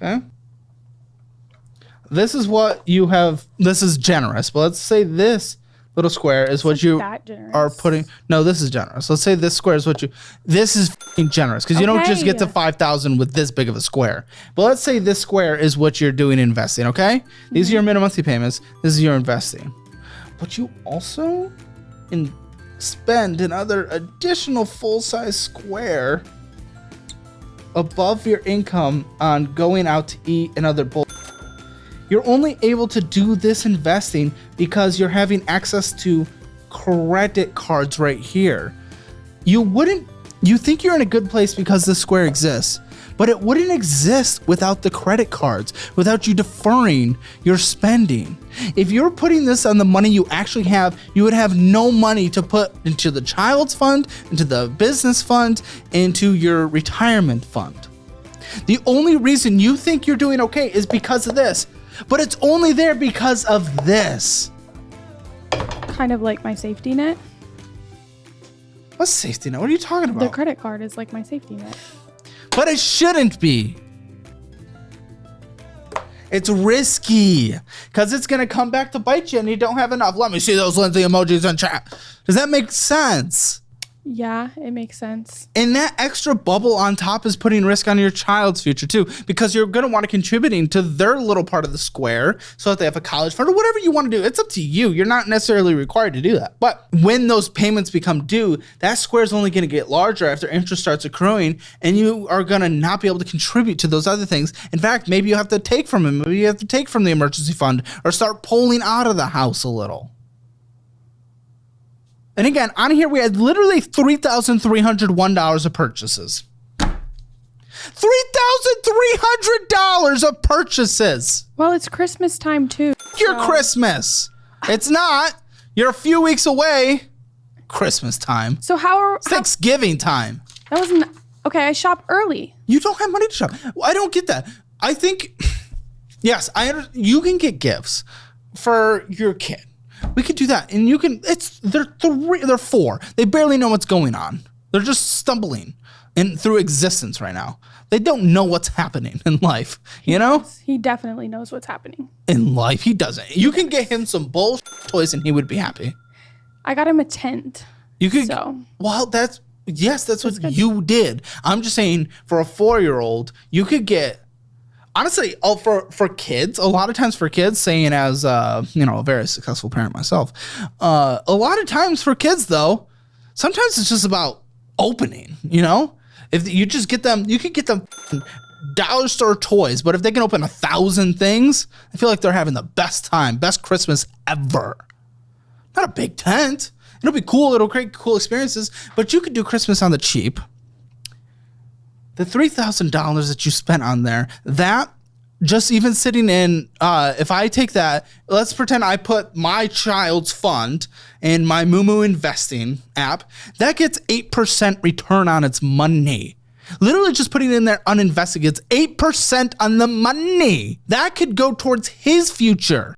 Okay. This is what you have. This is generous. But let's say this little square is what you are putting. No, this is generous. Let's say this square is what you. This is f***ing generous because you don't just get to 5,000 with this big of a square. But let's say this square is what you're doing investing. Okay. These are your minimum monthly payments. This is your investing. But you also spend another additional full-size square above your income on going out to eat and other bull. You're only able to do this investing because you're having access to credit cards right here. You think you're in a good place because this square exists, but it wouldn't exist without the credit cards, without you deferring your spending. If you're putting this on the money you actually have, you would have no money to put into the child's fund, into the business fund, into your retirement fund. The only reason you think you're doing okay is because of this, but it's only there because of this. Kind of like my safety net. What's safety net? What are you talking about? The credit card is like my safety net. But it shouldn't be. It's risky because it's going to come back to bite you and you don't have enough. Let me see those Lindsay emojis in chat. Does that make sense? Yeah, it makes sense. And that extra bubble on top is putting risk on your child's future too, because you're going to want to contributing to their little part of the square so that they have a college fund or whatever you want to do. It's up to you. You're not necessarily required to do that. But when those payments become due, that square is only going to get larger after interest starts accruing, and you are going to not be able to contribute to those other things. In fact, maybe you have to take from them. Maybe you have to take from the emergency fund or start pulling out of the house a little. And again, on here, we had literally $3,301 of purchases. $3,300 of purchases. Well, it's Christmas time too. Your Christmas. It's not. You're a few weeks away. Christmas time. So Thanksgiving time. That wasn't okay. I shop early. You don't have money to shop. Well, I don't get that. I think, yes, you can get gifts for your kid. We could do that, and you can. They're 4. They barely know what's going on. They're just stumbling through existence right now. They don't know what's happening in life. You know, he definitely knows what's happening in life. He doesn't. You can get him some bullshit toys, and he would be happy. I got him a tent. You could. So. Well, that's what good. You did. I'm just saying, for a 4-year-old, you could get. Honestly, for kids, a lot of times for kids, saying as a very successful parent myself, a lot of times for kids though, sometimes it's just about opening. If you just get them, you could get them dollar store toys, but if they can open 1,000 things, I feel like they're having the best time, best Christmas ever. Not a big tent. It'll be cool. It'll create cool experiences, but you could do Christmas on the cheap. The $3,000 that you spent on there, that just even sitting in, if I take that, let's pretend I put my child's fund in my Moo investing app, that gets 8% return on its money. Literally just putting it in there uninvested gets 8% on the money. That could go towards his future.